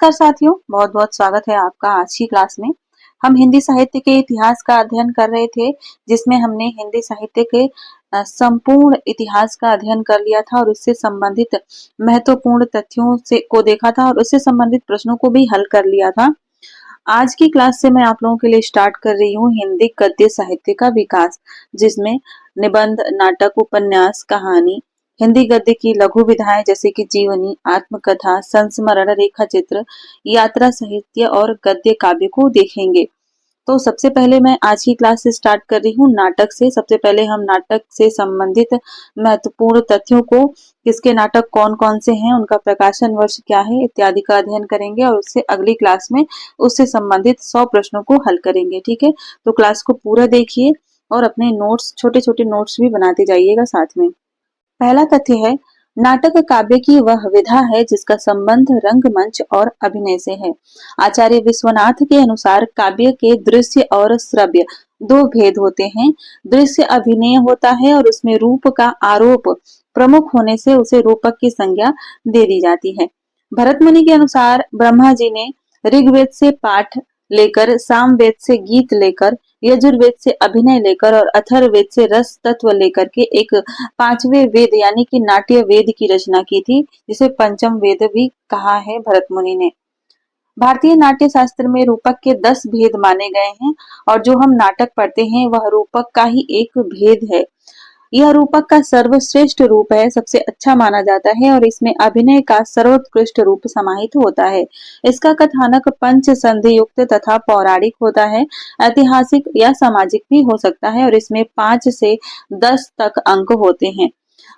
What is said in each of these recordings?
नमस्कार साथियों, बहुत बहुत स्वागत है आपका आज की क्लास में। हम हिंदी साहित्य के इतिहास का अध्ययन कर रहे थे, जिसमें हमने हिंदी साहित्य के संपूर्ण इतिहास का अध्ययन कर लिया था और उससे संबंधित महत्वपूर्ण तथ्यों से को देखा था और उससे संबंधित प्रश्नों को भी हल कर लिया था। आज की क्लास से मैं आप लोगों के लिए स्टार्ट कर रही हूँ हिंदी गद्य साहित्य का विकास, जिसमें निबंध, नाटक, उपन्यास, कहानी, हिंदी गद्य की लघु विधाएं जैसे कि जीवनी, आत्मकथा, संस्मरण, रेखा चित्र, यात्रा साहित्य और गद्य काव्य को देखेंगे। तो सबसे पहले मैं आज की क्लास से स्टार्ट कर रही हूँ नाटक से। सबसे पहले हम नाटक से संबंधित महत्वपूर्ण तथ्यों को, किसके नाटक कौन कौन से हैं, उनका प्रकाशन वर्ष क्या है इत्यादि का अध्ययन करेंगे और उससे अगली क्लास में उससे संबंधित 100 प्रश्नों को हल करेंगे। ठीक है, तो क्लास को पूरा देखिए और अपने नोट्स, छोटे छोटे नोट्स भी बनाते जाइएगा साथ में। पहला तथ्य है, नाटक काव्य की वह विधा है जिसका संबंध रंगमंच और अभिनय से है। आचार्य विश्वनाथ के अनुसार काव्य के दृश्य और श्रव्य दो भेद होते हैं। दृश्य अभिनय होता है और उसमें रूप का आरोप प्रमुख होने से उसे रूपक की संज्ञा दे दी जाती है। भरत मुनि के अनुसार ब्रह्मा जी ने ऋग्वेद से पाठ लेकर, सामवेद से गीत लेकर, यजुर्वेद से अभिनय लेकर और अथर्ववेद से रस तत्व लेकर के एक पांचवें वेद यानी कि नाट्य वेद की रचना की थी, जिसे पंचम वेद भी कहा है भरत मुनि ने। भारतीय नाट्य शास्त्र में रूपक के 10 भेद माने गए हैं और जो हम नाटक पढ़ते हैं वह रूपक का ही एक भेद है। यह रूपक का सर्वश्रेष्ठ रूप है, सबसे अच्छा माना जाता है और इसमें अभिनय का सर्वोत्कृष्ट रूप समाहित होता है। इसका कथानक पंच संधि युक्त तथा पौराणिक होता है, ऐतिहासिक या सामाजिक भी हो सकता है और इसमें 5 से 10 तक अंक होते हैं।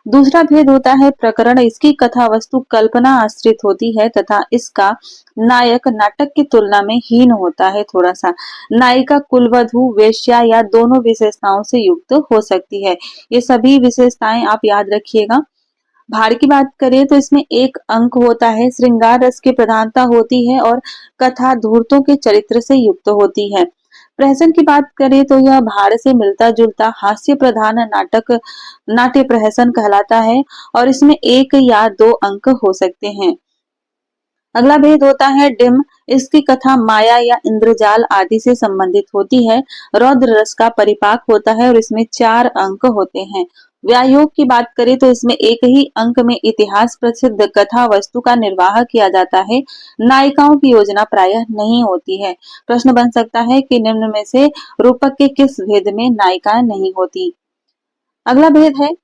दूसरा भेद होता है प्रकरण। इसकी कथा वस्तु कल्पना आश्रित होती है तथा इसका नायक नाटक की तुलना में हीन होता है थोड़ा सा। नायिका कुलवधू, वेश्या या दोनों विशेषताओं से युक्त हो सकती है। ये सभी विशेषताएं आप याद रखिएगा। भार की बात करें तो इसमें एक अंक होता है। श्रृंगार रस की प्रधानता होती है और कथा धूर्तों के चरित्र से युक्त होती है। प्रहसन की बात करें तो यह भार से मिलता जुलता हास्य प्रधान नाटक नाट्य प्रहसन कहलाता है और इसमें 1 या 2 अंक हो सकते हैं। अगला भेद होता है डिम। इसकी कथा माया या इंद्रजाल आदि से संबंधित होती है। रौद्र रस का परिपाक होता है और इसमें 4 अंक होते हैं। व्यायोग की बात करें तो इसमें एक ही अंक में इतिहास प्रसिद्ध कथा वस्तु का निर्वाह किया जाता है। नायिकाओं की योजना प्रायः नहीं होती है। प्रश्न बन सकता है कि निम्न में से रूपक के किस भेद में नायिकाएं नहीं होती। अगला भेद है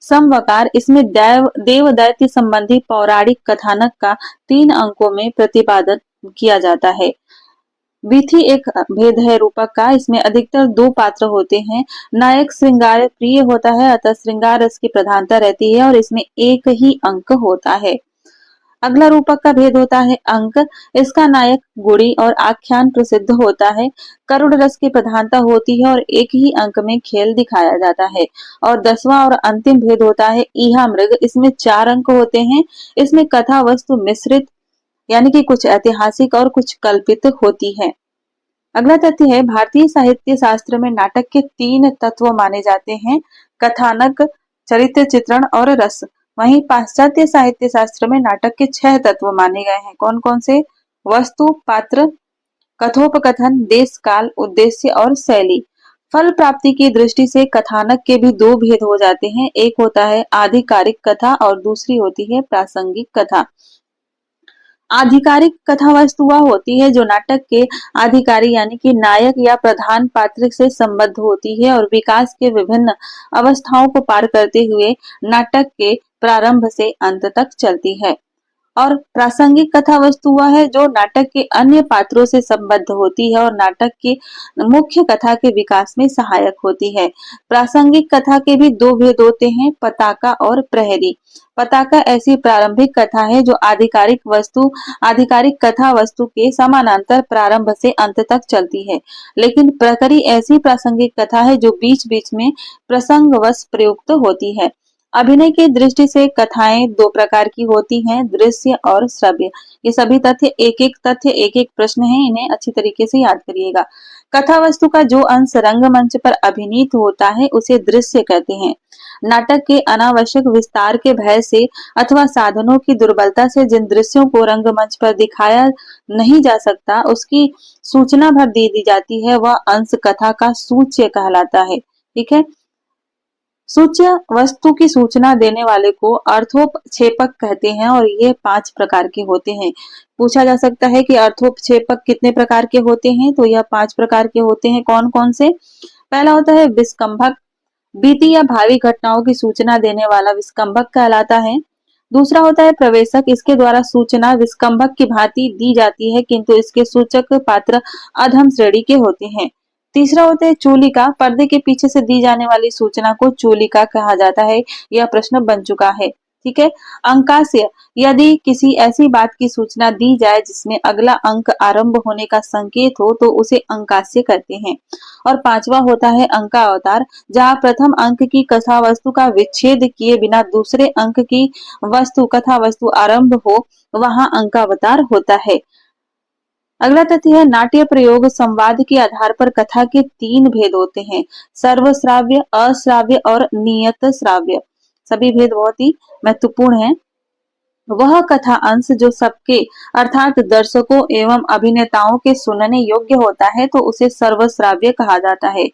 समवकार। इसमें देव दैत्य संबंधी पौराणिक कथानक का 3 अंकों में प्रतिपादन किया जाता है। विथि एक भेद है रूपक का। इसमें अधिकतर 2 पात्र होते हैं। नायक श्रृंगार प्रिय होता है, अतः श्रृंगार रस की प्रधानता रहती है और इसमें 1 ही अंक होता है। अगला रूपक का भेद होता है अंक। इसका नायक गुणी और आख्यान प्रसिद्ध होता है। करुण रस की प्रधानता होती है और 1 ही अंक में खेल दिखाया जाता है। और 10वां और अंतिम भेद होता है ईहा मृग। इसमें 4 अंक होते हैं। इसमें कथा वस्तु मिश्रित यानी कि कुछ ऐतिहासिक और कुछ कल्पित होती है। अगला तथ्य है भारतीय साहित्य शास्त्र में नाटक के 3 तत्व माने जाते हैं, कथानक, चरित्र चित्रण और रस। वहीं पाश्चात्य साहित्य शास्त्र में नाटक के 6 तत्व माने गए हैं। कौन कौन से? वस्तु, पात्र, कथोपकथन, देश काल, उद्देश्य और शैली। फल प्राप्ति की दृष्टि से कथानक के भी 2 भेद हो जाते हैं। एक होता है आधिकारिक कथा और दूसरी होती है प्रासंगिक कथा। आधिकारिक कथा वस्तु वह होती है जो नाटक के अधिकारी यानी कि नायक या प्रधान पात्र से संबद्ध होती है और विकास के विभिन्न अवस्थाओं को पार करते हुए नाटक के प्रारंभ से अंत तक चलती है। और प्रासंगिक कथा वस्तु वह है जो नाटक के अन्य पात्रों से संबद्ध होती है और नाटक की मुख्य कथा के विकास में सहायक होती है। प्रासंगिक कथा के भी 2 भेद होते हैं, पताका और प्रहरी। पताका ऐसी प्रारंभिक कथा है जो आधिकारिक कथा वस्तु के समानांतर प्रारंभ से अंत तक चलती है, लेकिन प्रहरी ऐसी प्रासंगिक कथा है जो बीच बीच में प्रसंगवश प्रयुक्त होती है। अभिनय की दृष्टि से कथाएं दो प्रकार की होती हैं, दृश्य और श्रव्य। ये सभी तथ्य एक एक प्रश्न है, इन्हें अच्छी तरीके से याद करिएगा। कथा वस्तु का जो अंश रंगमंच पर अभिनीत होता है उसे दृश्य कहते हैं। नाटक के अनावश्यक विस्तार के भय से अथवा साधनों की दुर्बलता से जिन दृश्यों को रंगमंच पर दिखाया नहीं जा सकता, उसकी सूचना भर दे दी जाती है, वह अंश कथा का सूच्य कहलाता है। ठीक है। सूच्य वस्तु की सूचना देने वाले को अर्थोपक्षेपक कहते हैं और ये 5 प्रकार के होते हैं। पूछा जा सकता है कि अर्थोपक्षेपक कितने प्रकार के होते हैं, तो यह 5 प्रकार के होते हैं। कौन कौन से? पहला होता है विस्कंभक, बीती या भावी घटनाओं की सूचना देने वाला विस्कंभक कहलाता है। दूसरा होता है प्रवेशक, इसके द्वारा सूचना विस्कंभक की भांति दी जाती है किंतु इसके सूचक पात्र अधम श्रेणी के होते हैं। तीसरा होता है चूलिका, पर्दे के पीछे से दी जाने वाली सूचना को चूलिका कहा जाता है। यह प्रश्न बन चुका है। ठीक है। अंकास्य, यदि किसी ऐसी बात की सूचना दी जाए जिसमें अगला अंक आरंभ होने का संकेत हो तो उसे अंकास्य कहते हैं। और पांचवा होता है अंकावतार, जहाँ प्रथम अंक की कथा वस्तु का विच्छेद किए बिना दूसरे अंक की कथा वस्तु आरंभ हो, वहां अंकावतार होता है। अगला तथ्य है नाट्य प्रयोग संवाद के आधार पर कथा के 3 भेद होते हैं, सर्वश्राव्य, अश्राव्य और नियत श्राव्य। सभी भेद बहुत ही महत्वपूर्ण हैं। वह कथा अंश जो सबके अर्थात दर्शकों एवं अभिनेताओं के सुनने योग्य होता है तो उसे सर्वश्राव्य कहा जाता है।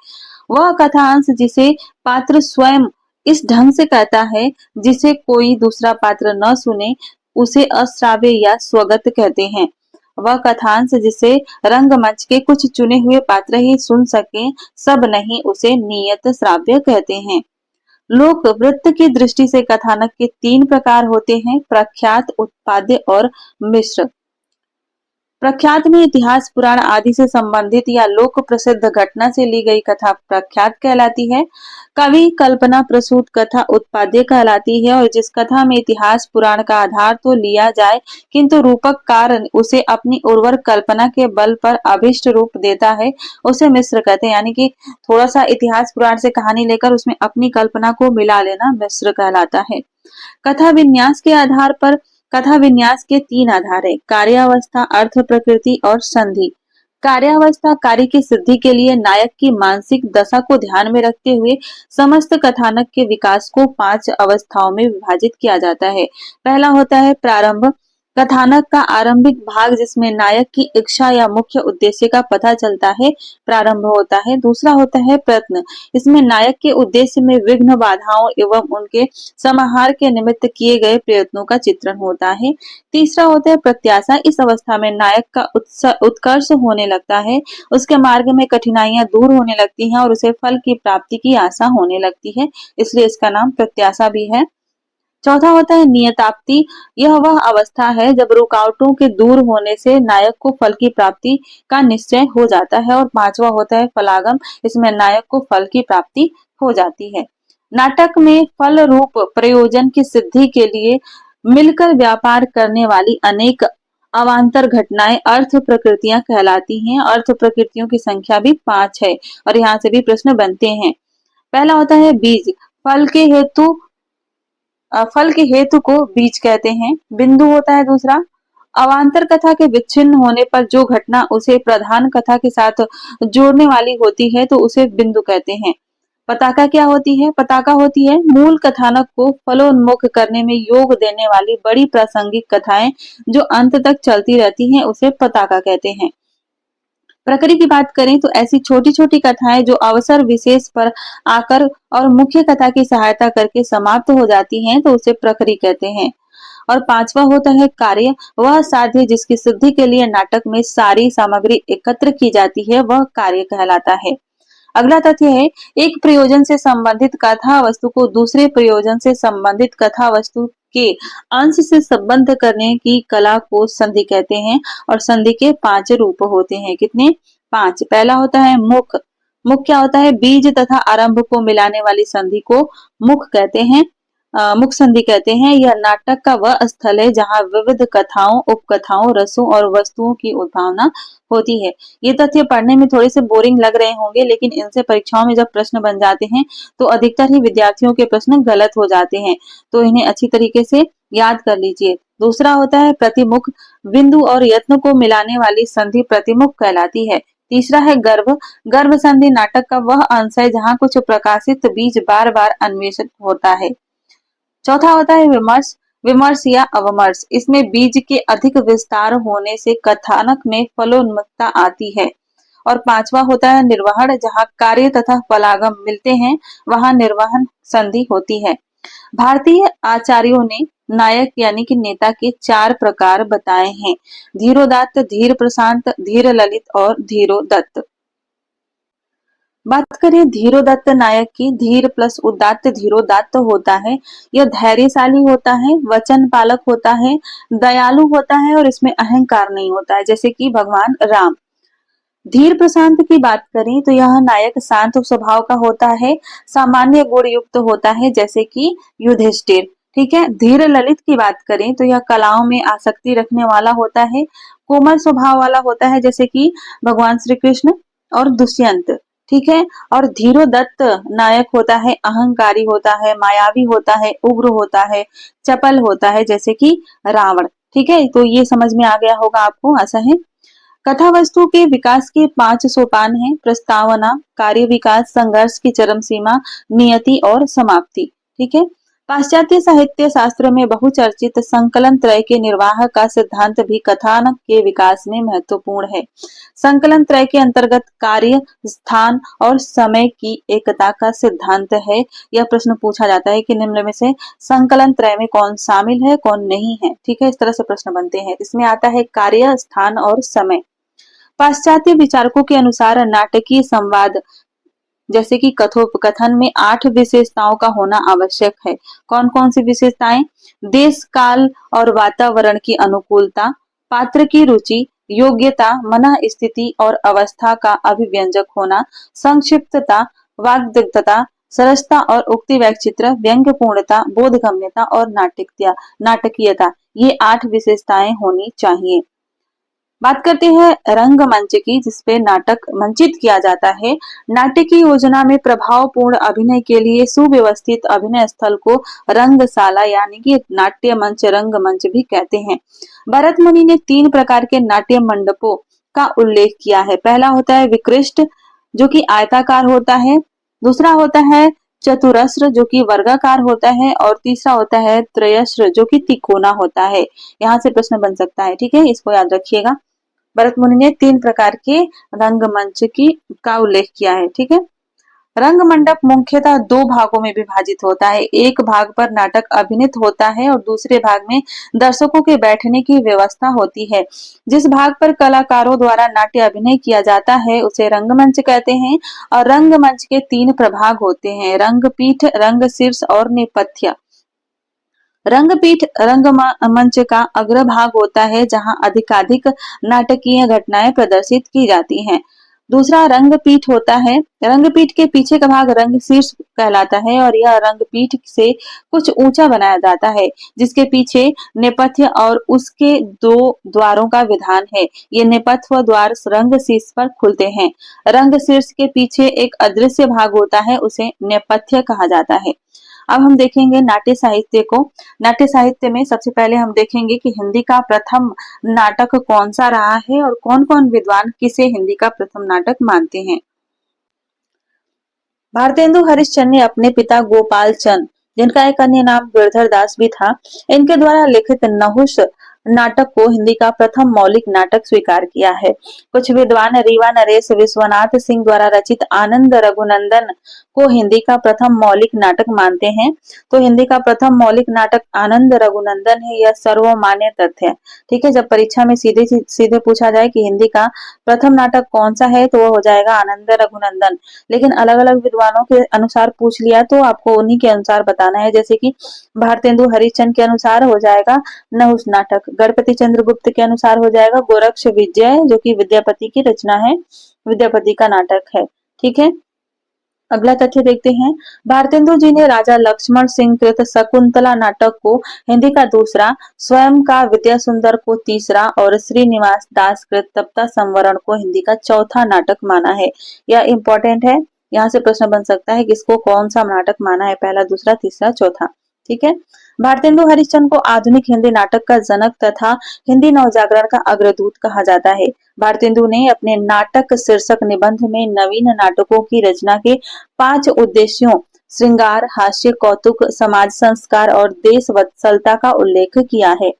वह कथा अंश जिसे पात्र स्वयं इस ढंग से कहता है जिसे कोई दूसरा पात्र न सुने, उसे अश्राव्य या स्वगत कहते हैं। वह कथांश जिसे रंगमंच के कुछ चुने हुए पात्र ही सुन सके, सब नहीं, उसे नियत श्राव्य कहते हैं। लोक वृत्त की दृष्टि से कथानक के 3 प्रकार होते हैं, प्रख्यात, उत्पाद्य और मिश्र। प्रख्यात में इतिहास, पुराण आदि से संबंधित या लोक प्रसिद्ध घटना से ली गई कथा प्रख्यात कहलाती है। कवि कल्पना प्रसूत कथा उत्पाद्य कहलाती है और जिस कथा में इतिहास पुराण का आधार तो लिया जाए किंतु रूपककार उसे अपनी उर्वर कल्पना के बल पर अभिष्ट रूप देता है, उसे मिश्र कहते हैं। यानी कि थोड़ा सा इतिहास पुराण से कहानी लेकर उसमें अपनी कल्पना को मिला लेना मिश्र कहलाता है। कथा विन्यास के आधार पर कथा विन्यास के 3 आधार है, कार्यावस्था, अर्थ प्रकृति और संधि। कार्यावस्था कार्य की सिद्धि के लिए नायक की मानसिक दशा को ध्यान में रखते हुए समस्त कथानक के विकास को 5 अवस्थाओं में विभाजित किया जाता है। पहला होता है प्रारंभ, कथानक का आरंभिक भाग जिसमें नायक की इच्छा या मुख्य उद्देश्य का पता चलता है, प्रारंभ होता है। दूसरा होता है प्रयत्न, इसमें नायक के उद्देश्य में विघ्न, बाधाओं एवं उनके समाहार के निमित्त किए गए प्रयत्नों का चित्रण होता है। तीसरा होता है प्रत्याशा, इस अवस्था में नायक का उत्कर्ष होने लगता है, उसके मार्ग में कठिनाइयां दूर होने लगती हैं और उसे फल की प्राप्ति की आशा होने लगती है, इसलिए इसका नाम प्रत्याशा भी है। चौथा होता है नियताप्ति, यह वह अवस्था है जब रुकावटों के दूर होने से नायक को फल की प्राप्ति का निश्चय हो जाता है। और पांचवा होता है फलागम, इसमें नायक को फल की प्राप्ति हो जाती है। नाटक में फल रूप प्रयोजन की सिद्धि के लिए मिलकर व्यापार करने वाली अनेक अवान्तर घटनाएं अर्थ प्रकृतियां कहलाती हैं। अर्थ प्रकृतियों की संख्या भी 5 है और यहाँ से भी प्रश्न बनते हैं। पहला होता है बीज, फल के हेतु को बीज कहते हैं। बिंदु होता है दूसरा, अवान्तर कथा के विच्छिन्न होने पर जो घटना उसे प्रधान कथा के साथ जोड़ने वाली होती है तो उसे बिंदु कहते हैं। पताका क्या होती है? पताका होती है मूल कथानक को फलोन्मुख करने में योग देने वाली बड़ी प्रासंगिक कथाएं जो अंत तक चलती रहती हैं, उसे पताका कहते हैं। प्रकृति की बात करें तो ऐसी छोटी छोटी कथाएं जो अवसर विशेष पर आकर और मुख्य कथा की सहायता करके समाप्त हो जाती हैं तो उसे प्रकृति कहते हैं। और पांचवा होता है कार्य, वह साध्य जिसकी सिद्धि के लिए नाटक में सारी सामग्री एकत्र की जाती है, वह कार्य कहलाता है। अगला तथ्य है एक प्रयोजन से संबंधित कथा वस्तु को दूसरे प्रयोजन से संबंधित कथा वस्तु के अंश से संबंध करने की कला को संधि कहते हैं। और संधि के 5 रूप होते हैं। कितने? 5। पहला होता है मुख, मुख क्या होता है? बीज तथा आरंभ को मिलाने वाली संधि को मुख कहते हैं। मुख संधि कहते हैं। यह नाटक का वह स्थल है जहाँ विविध कथाओं, उपकथाओं, रसों और वस्तुओं की उद्भावना होती है। ये तथ्य पढ़ने में थोड़े से बोरिंग लग रहे होंगे, लेकिन इनसे परीक्षाओं में जब प्रश्न बन जाते हैं तो अधिकतर ही विद्यार्थियों के प्रश्न गलत हो जाते हैं। तो इन्हें अच्छी तरीके से याद कर लीजिए। दूसरा होता है प्रतिमुख, बिंदु और यत्न को मिलाने वाली संधि प्रतिमुख कहलाती है। तीसरा है गर्भ, गर्भ संधि नाटक का वह अंश है जहाँ कुछ प्रकाशित बीज बार बार अन्वेषित होता है। चौथा होता है विमर्श, विमर्श या अवमर्श, इसमें बीज के अधिक विस्तार होने से कथानक में फलोन्मुखता आती है। और पांचवा होता है निर्वहन, जहाँ कार्य तथा फलागम मिलते हैं वहां निर्वहन संधि होती है। भारतीय आचार्यों ने नायक यानी कि नेता के चार प्रकार बताए हैं: धीरोदात्त, धीर प्रशांत, धीर ललित और धीरोदत्त। बात करें धीरोदत्त नायक की, धीर प्लस उदात्त धीरोदात्त होता है। यह धैर्यशाली होता है, वचन पालक होता है, दयालु होता है और इसमें अहंकार नहीं होता है, जैसे कि भगवान राम। धीर प्रशांत की बात करें तो यह नायक शांत स्वभाव का होता है, सामान्य गुण युक्त होता है, जैसे कि युधिष्ठिर। ठीक है। धीर ललित की बात करें तो यह कलाओं में आसक्ति रखने वाला होता है, कोमल स्वभाव वाला होता है, जैसे कि भगवान श्री कृष्ण और दुष्यंत। ठीक है। और धीरोदत्त नायक होता है, अहंकारी होता है, मायावी होता है, उग्र होता है, चपल होता है, जैसे कि रावण। ठीक है। तो ये समझ में आ गया होगा आपको, आशा है। कथा वस्तु के विकास के 5 सोपान हैं: प्रस्तावना, कार्य विकास, संघर्ष की चरम सीमा, नियति और समाप्ति। ठीक है। पाश्चात्य साहित्य शास्त्र में बहुचर्चित संकलन त्रय के निर्वाह का सिद्धांत भी कथानक के विकास में महत्वपूर्ण है। संकलन त्रय के अंतर्गत कार्य, स्थान और समय की एकता का सिद्धांत है। यह प्रश्न पूछा जाता है कि निम्न में से संकलन त्रय में कौन शामिल है, कौन नहीं है। ठीक है। इस तरह से प्रश्न बनते हैं। इसमें आता है कार्य, स्थान और समय। पाश्चात्य विचारकों के अनुसार नाटकीय संवाद जैसे कि कथोपकथन में 8 विशेषताओं का होना आवश्यक है। कौन कौन सी विशेषताएं? देश, काल और वातावरण की अनुकूलता, पात्र की रुचि, योग्यता, मन स्थिति और अवस्था का अभिव्यंजक होना, संक्षिप्तता, वाग्दत्तता, सरसता और उक्ति वैचित्र, व्यंग्यपूर्णता, बोधगम्यता और नाटकीयता। ये 8 विशेषताएं होनी चाहिए। बात करते हैं रंगमंच की, जिसपे नाटक मंचित किया जाता है। नाट्य की योजना में प्रभावपूर्ण अभिनय के लिए सुव्यवस्थित अभिनय स्थल को रंगशाला यानी कि नाट्य मंच, रंगमंच भी कहते हैं। भरत मुनि ने 3 प्रकार के नाट्य मंडपों का उल्लेख किया है। पहला होता है विकृष्ट, जो कि आयताकार होता है। दूसरा होता है चतुरस्र, जो कि वर्गाकार होता है। और तीसरा होता है त्रयस्र, जो कि तिकोना होता है। यहाँ से प्रश्न बन सकता है। ठीक है। इसको याद रखिएगा। भरत मुनि ने 3 प्रकार के रंगमंच की का उल्लेख किया है। ठीक है। रंग मंडप मुख्यतः 2 भागों में विभाजित होता है। एक भाग पर नाटक अभिनीत होता है और दूसरे भाग में दर्शकों के बैठने की व्यवस्था होती है। जिस भाग पर कलाकारों द्वारा नाट्य अभिनय किया जाता है उसे रंगमंच कहते हैं। और रंगमंच के 3 प्रभाग होते हैं: रंगपीठ, रंगशीर्ष और नेपथ्य। रंगपीठ रंगमंच का अग्रभाग होता है जहां अधिकाधिक नाटकीय घटनाएं प्रदर्शित की जाती हैं। दूसरा रंगपीठ होता है। रंगपीठ के पीछे का भाग रंगशीर्ष कहलाता है और यह रंगपीठ से कुछ ऊंचा बनाया जाता है, जिसके पीछे नेपथ्य और उसके 2 द्वारों का विधान है। ये नेपथ्य द्वार रंगशीर्ष पर खुलते हैं। रंगशीर्ष के पीछे एक अदृश्य भाग होता है, उसे नेपथ्य कहा जाता है। अब हम देखेंगे नाट्य साहित्य को। नाट्य साहित्य में सबसे पहले हम देखेंगे कि हिंदी का प्रथम नाटक कौन सा रहा है और कौन कौन विद्वान किसे हिंदी का प्रथम नाटक मानते हैं। भारतेंदु हरिश्चंद्र ने अपने पिता गोपाल चंद, जिनका एक अन्य नाम गिरधर दास भी था, इनके द्वारा लिखित नहुष नाटक को हिंदी का प्रथम मौलिक नाटक स्वीकार किया है। कुछ विद्वान रीवा नरेश विश्वनाथ सिंह द्वारा रचित आनंद रघुनंदन को हिंदी का प्रथम मौलिक नाटक मानते हैं। तो हिंदी का प्रथम मौलिक नाटक आनंद रघुनंदन है, यह सर्वमान्य तथ्य है। ठीक है। जब परीक्षा में सीधे सीधे पूछा जाए कि हिंदी का प्रथम नाटक कौन सा है तो वो हो जाएगा आनंद रघुनंदन। लेकिन अलग अलग विद्वानों के अनुसार पूछ लिया तो आपको उन्हीं के अनुसार बताना है। जैसे कि भारतेंदु हरिश्चंद्र के अनुसार हो जाएगा नहुष नाटक, गणपति चंद्रगुप्त के अनुसार हो जाएगा गोरक्ष विजय, जो कि विद्यापति की रचना है, विद्यापति का नाटक है। ठीक है। अगला तथ्य देखते हैं। भारतेंदु जी ने राजा लक्ष्मण सिंह कृत शकुंतला नाटक को हिंदी का दूसरा, स्वयं का विद्या सुंदर को तीसरा और श्रीनिवास दास कृत तप्ता संवरण को हिंदी का चौथा नाटक माना है। यह इंपॉर्टेंट है, यहाँ से प्रश्न बन सकता है किसको कौन सा नाटक माना है, पहला, दूसरा, तीसरा, चौथा। ठीक है। भारतेंदु हरिश्चंद्र को आधुनिक हिंदी नाटक का जनक तथा हिंदी नवजागरण का अग्रदूत कहा जाता है। भारतेंदु ने अपने नाटक शीर्षक निबंध में नवीन नाटकों की रचना के 5 उद्देश्यों श्रृंगार, हास्य, कौतुक, समाज संस्कार और देश वत्सलता का उल्लेख किया है।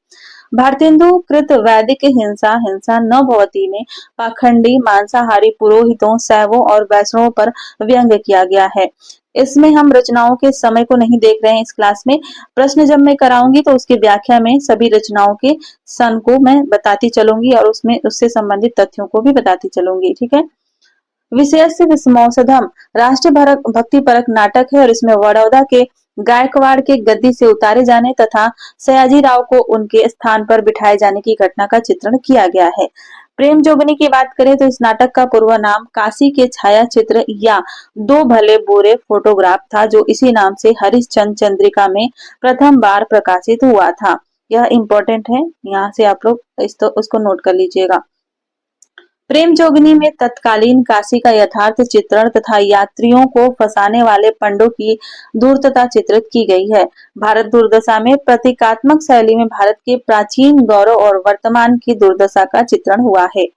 भारतेंदु कृत वैदिक हिंसा हिंसा न भवती में पाखंडी मांसाहारी पुरोहितों, शैवों और वैष्णवों पर व्यंग किया गया है। इसमें हम रचनाओं के समय को नहीं देख रहे हैं इस क्लास में। प्रश्न जब मैं कराऊंगी तो उसकी व्याख्या में सभी रचनाओं के सन को मैं बताती चलूंगी और उसमें उससे संबंधित तथ्यों को भी बताती चलूंगी। ठीक है। विशेष विस्मौसधम राष्ट्र भक्ति परक नाटक है और इसमें बड़ौदा के गायकवाड़ के गद्दी से उतारे जाने तथा सयाजी राव को उनके स्थान पर बिठाए जाने की घटना का चित्रण किया गया है। प्रेम जोगनी की बात करें तो इस नाटक का पूर्व नाम काशी के छाया चित्र या दो भले बुरे फोटोग्राफ था, जो इसी नाम से हरिश्चंद्र चंद्रिका में प्रथम बार प्रकाशित हुआ था। यह इंपॉर्टेंट है, यहाँ से आप लोग उसको नोट कर लीजिएगा। प्रेम जोगनी में तत्कालीन काशी का यथार्थ चित्रण तथा यात्रियों को फंसाने वाले पंडों की धूर्तता चित्रित की गई है। भारत दुर्दशा में प्रतीकात्मक शैली में भारत के प्राचीन गौरव और वर्तमान की दुर्दशा का चित्रण हुआ है।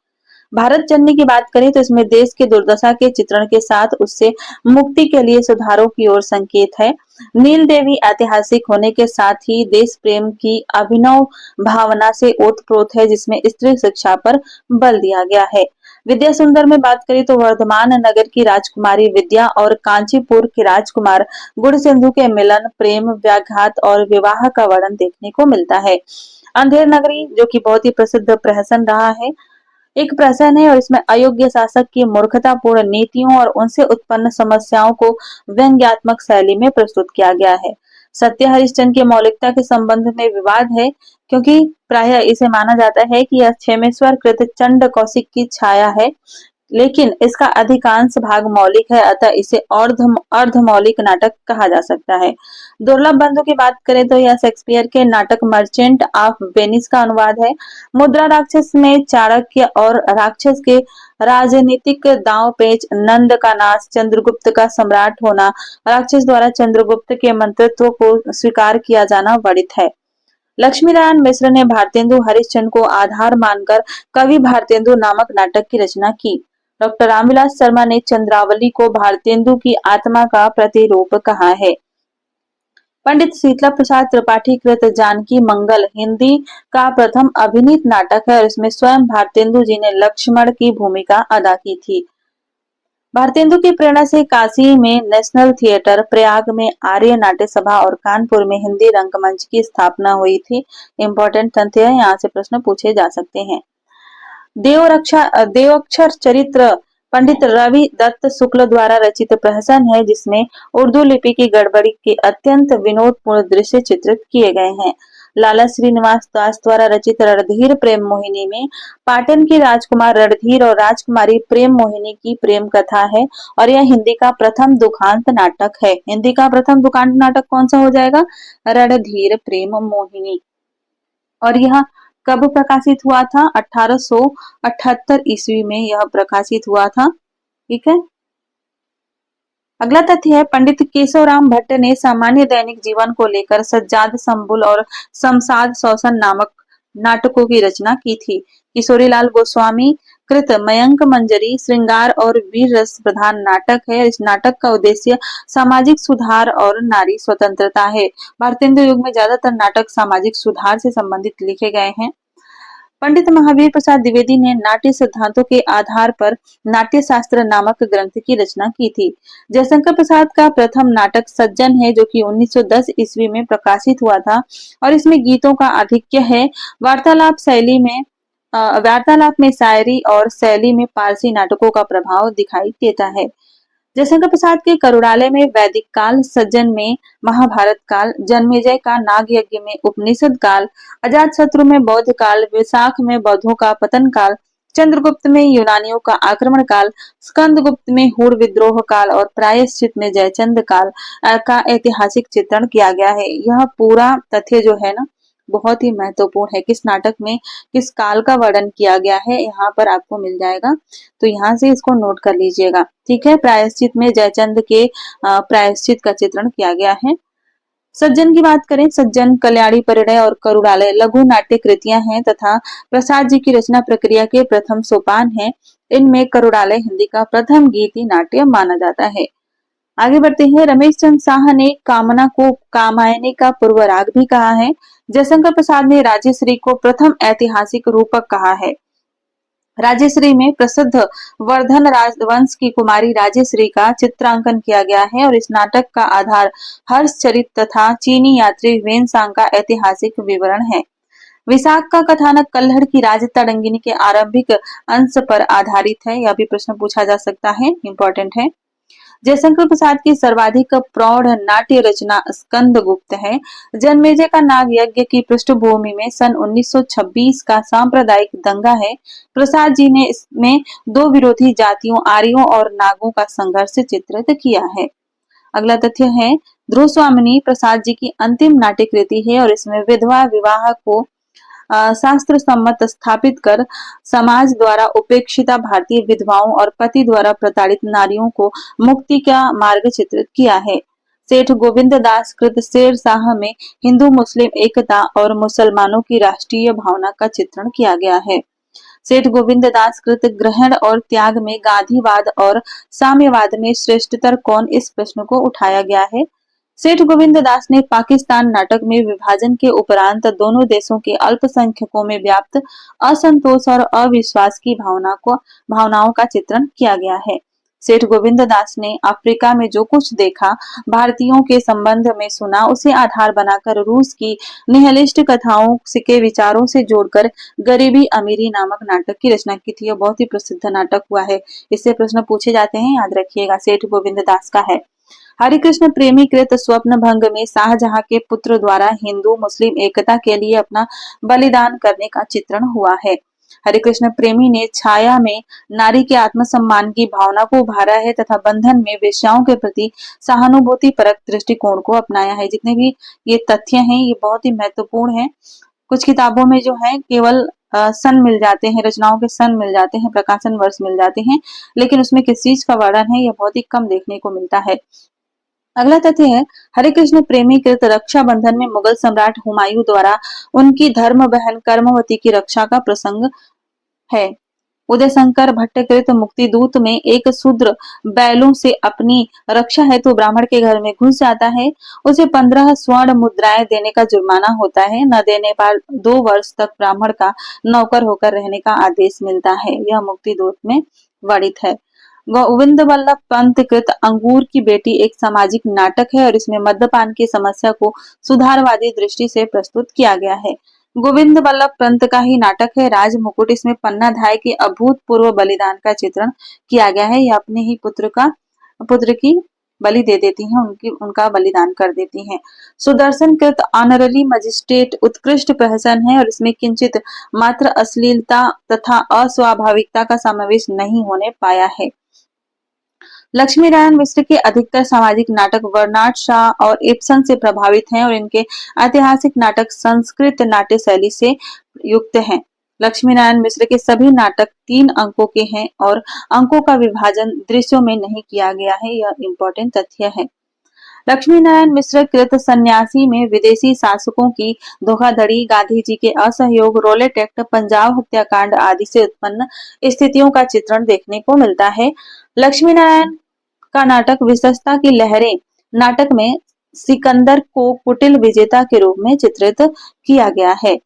भारत जननी की बात करें तो इसमें देश की दुर्दशा के चित्रण के साथ उससे मुक्ति के लिए सुधारों की ओर संकेत है। नील देवी ऐतिहासिक होने के साथ ही देश प्रेम की अभिनव भावना से ओतप्रोत है, जिसमें स्त्री शिक्षा पर बल दिया गया है। विद्या सुंदर में बात करें तो वर्धमान नगर की राजकुमारी विद्या और कांचीपुर के राजकुमार गुणसिंधु के मिलन, प्रेम, व्याघात और विवाह का वर्णन देखने को मिलता है। अंधेर नगरी, जो कि बहुत ही प्रसिद्ध प्रहसन रहा है, एक प्रश्न है और इसमें अयोग्य शासक की मूर्खतापूर्ण नीतियों और उनसे उत्पन्न समस्याओं को व्यंग्यात्मक शैली में प्रस्तुत किया गया है। सत्य हरिश्चंद्र की मौलिकता के संबंध में विवाद है, क्योंकि प्रायः इसे माना जाता है कि यह क्षेमेश्वर कृत चंड कौशिक की छाया है, लेकिन इसका अधिकांश भाग मौलिक है, अतः इसे अर्ध मौलिक नाटक कहा जा सकता है। दुर्लभ बंधु की बात करें तो यह शेक्सपियर के नाटक मर्चेंट ऑफ वेनिस का अनुवाद है। मुद्रा राक्षस में चाणक्य और राक्षस के राजनीतिक दांव पेच, नंद का नाश, चंद्रगुप्त का सम्राट होना, राक्षस द्वारा चंद्रगुप्त के मंत्रित्व को स्वीकार किया जाना वर्णित है। लक्ष्मीनारायण मिश्र ने भारतेंदु हरिश्चंद्र को आधार मानकर कवि भारतेंदु नामक नाटक की रचना की। डॉक्टर रामविलास शर्मा ने चंद्रावली को भारतेंदु की आत्मा का प्रतिरूप कहा है। पंडित शीतला प्रसाद त्रिपाठी कृत जानकी मंगल हिंदी का प्रथम अभिनीत नाटक है और इसमें स्वयं भारतेंदु जी ने लक्ष्मण की भूमिका अदा की थी। भारतेंदु की प्रेरणा से काशी में नेशनल थिएटर, प्रयाग में आर्य नाट्य सभा और कानपुर में हिंदी रंगमंच की स्थापना हुई थी। इंपॉर्टेंट तथ्य है, यहाँ से प्रश्न पूछे जा सकते हैं। देवअक्षर चरित्र पंडित रवि दत्त शुक्ल द्वारा रचित प्रहसन है, जिसमें उर्दू लिपि की गड़बड़ी के अत्यंत विनोदपूर्ण दृश्य चित्रित किए गए हैं। लाला श्रीनिवास दास द्वारा रचित रणधीर प्रेम मोहिनी में पाटन की राजकुमार रणधीर और राजकुमारी प्रेम मोहिनी की प्रेम कथा है और यह हिंदी का प्रथम दुखांत नाटक है। हिंदी का प्रथम दुखांत नाटक कौन सा हो जाएगा? रणधीर प्रेम मोहिनी। और यह कब प्रकाशित हुआ था? 1878 ईस्वी में यह प्रकाशित हुआ था। ठीक है। अगला तथ्य है, पंडित केशवराम भट्ट ने सामान्य दैनिक जीवन को लेकर सज्जाद संबुल और शमशाद शोषण नामक नाटकों की रचना की थी। किशोरीलाल गोस्वामी कृत मयंक मंजरी श्रृंगार और वीर रस प्रधान नाटक है। इस नाटक का उद्देश्य सामाजिक सुधार और नारी स्वतंत्रता है। भारतेंदु युग में ज्यादातर नाटक सामाजिक सुधार से संबंधित लिखे गए हैं। पंडित महावीर प्रसाद द्विवेदी ने नाट्य सिद्धांतों के आधार पर नाट्य शास्त्र नामक ग्रंथ की रचना की थी। जयशंकर प्रसाद का प्रथम नाटक सज्जन है, जो कि 1910 ईस्वी में प्रकाशित हुआ था और इसमें गीतों का आधिक्य है। वार्तालाप में शायरी और शैली में पारसी नाटकों का प्रभाव दिखाई देता है। जयशंकर प्रसाद के करुणालय में वैदिक काल, सज्जन में महाभारत काल, जन्मेजय का नाग यज्ञ में उपनिषद काल, अजात शत्रु में बौद्ध काल, विशाख में बौद्धों का पतन काल, चंद्रगुप्त में यूनानियों का आक्रमण काल, स्कंदगुप्त में हुड़ विद्रोह काल और प्रायश्चित में जयचंद काल का ऐतिहासिक चित्रण किया गया है। यह पूरा तथ्य जो है ना बहुत ही महत्वपूर्ण है। किस नाटक में किस काल का वर्णन किया गया है यहाँ पर आपको मिल जाएगा, तो यहाँ से इसको नोट कर लीजिएगा। ठीक है, प्रायश्चित में जयचंद के प्रायश्चित का चित्रण किया गया है। सज्जन की बात करें, सज्जन, कल्याणी, परिणय और करुणालय लघु नाट्य कृतियां हैं तथा प्रसाद जी की रचना प्रक्रिया के प्रथम सोपान है। इनमें करुणालय हिंदी का प्रथम गीति नाट्य माना जाता है। आगे बढ़ते हैं। रमेश चंद्र शाह ने कामना को कामायनी का पूर्व राग भी कहा है। जयशंकर प्रसाद ने राजेश्री को प्रथम ऐतिहासिक रूपक कहा है। राजेश्री में प्रसिद्ध वर्धन राजवंश की कुमारी राजेश्री का चित्रांकन किया गया है और इस नाटक का आधार हर्षचरित तथा चीनी यात्री वेनसांग का ऐतिहासिक विवरण है। विशाख का कथानक कल्हड़ की राजतरंगिनी के आरंभिक अंश पर आधारित है। यह भी प्रश्न पूछा जा सकता है, इंपॉर्टेंट है। जयशंकर प्रसाद की सर्वाधिक प्रौढ़ नाट्य रचना स्कंदगुप्त है। जन्मेजय का नाग यज्ञ की पृष्ठभूमि में सन 1926 का सांप्रदायिक दंगा है। प्रसाद जी ने इसमें दो विरोधी जातियों आर्यों और नागों का संघर्ष चित्रित किया है। अगला तथ्य है, ध्रुव स्वामिनी प्रसाद जी की अंतिम नाट्य कृति है और इसमें विधवा विवाह को शास्त्र सम्मत स्थापित कर समाज द्वारा उपेक्षिता भारतीय विधवाओं और पति द्वारा प्रताड़ित नारियों को मुक्ति का मार्ग चित्रित किया है। सेठ गोविंद दास कृत शेर शाह में हिंदू मुस्लिम एकता और मुसलमानों की राष्ट्रीय भावना का चित्रण किया गया है। सेठ गोविंद दास कृत ग्रहण और त्याग में गांधीवाद और साम्यवाद में श्रेष्ठतर कौन, इस प्रश्न को उठाया गया है। सेठ गोविंद दास ने पाकिस्तान नाटक में विभाजन के उपरांत दोनों देशों के अल्पसंख्यकों में व्याप्त असंतोष और अविश्वास की भावनाओं का चित्रण किया गया है। सेठ गोविंद दास ने अफ्रीका में जो कुछ देखा, भारतीयों के संबंध में सुना, उसे आधार बनाकर रूस की निहलिस्ट कथाओं के विचारों से जोड़कर गरीबी अमीरी नामक नाटक की रचना की थी। यह बहुत ही प्रसिद्ध नाटक हुआ है। इससे प्रश्न पूछे जाते हैं, याद रखिएगा, सेठ गोविंद दास का है। हरिकृष्ण प्रेमी कृत स्वप्न भंग में शाहजहां के पुत्र द्वारा हिंदू मुस्लिम एकता के लिए अपना बलिदान करने का चित्रण हुआ है। हरिकृष्ण प्रेमी ने छाया में नारी के आत्मसम्मान की भावना को उभारा है तथा बंधन में वेश्याओं के प्रति सहानुभूति परक दृष्टिकोण को अपनाया है। जितने भी ये तथ्य हैं ये बहुत ही महत्वपूर्ण है। कुछ किताबों में जो है केवल सन मिल जाते हैं, रचनाओं के सन मिल जाते हैं, प्रकाशन वर्ष मिल जाते हैं, लेकिन उसमें किस चीज का वर्णन है यह बहुत ही कम देखने को मिलता है। अगला तथ्य है, हरिकृष्ण प्रेमी कृत रक्षा बंधन में मुगल सम्राट हुमायूं द्वारा उनकी धर्म बहन कर्मवती की रक्षा का प्रसंग है। उदय शंकर भट्टकृत मुक्ति दूत में एक शूद्र बैलों से अपनी रक्षा हेतु ब्राह्मण के घर में घुस जाता है। उसे 15 स्वर्ण मुद्राएं देने का जुर्माना होता है। न देने पर 2 वर्ष तक ब्राह्मण का नौकर होकर रहने का आदेश मिलता है। यह मुक्ति दूत में वर्णित है। गोविंद वल्लभ पंत कृत अंगूर की बेटी एक सामाजिक नाटक है और इसमें मद्यपान की समस्या को सुधारवादी दृष्टि से प्रस्तुत किया गया है। गोविंद वल्लभ पंत का ही नाटक है राज मुकुट। इसमें पन्ना धाय के अभूतपूर्व बलिदान का चित्रण किया गया है। यह अपने ही पुत्र की बलि दे देती हैं, उनका बलिदान कर देती हैं। सुदर्शन कृत ऑनररी मजिस्ट्रेट उत्कृष्ट प्रहसन है और इसमें किंचित मात्र अश्लीलता तथा अस्वाभाविकता का समावेश नहीं होने पाया है। लक्ष्मी नारायण मिश्र के अधिकतर सामाजिक नाटक बर्नार्ड शॉ और इब्सन से प्रभावित हैं और इनके ऐतिहासिक नाटक संस्कृत नाट्य शैली से युक्त हैं। लक्ष्मी नारायण मिश्र के सभी नाटक 3 अंकों के हैं और अंकों का विभाजन दृश्यों में नहीं किया गया है। यह इम्पोर्टेंट तथ्य है। लक्ष्मी नारायण मिश्र कृत सन्यासी में विदेशी शासकों की धोखाधड़ी, गांधी जी के असहयोग, रोलेट एक्ट, पंजाब हत्याकांड आदि से उत्पन्न स्थितियों का चित्रण देखने को मिलता है। लक्ष्मी नारायण का नाटक विशेषता की लहरें नाटक में सिकंदर को कुटिल विजेता के रूप में चित्रित किया गया है।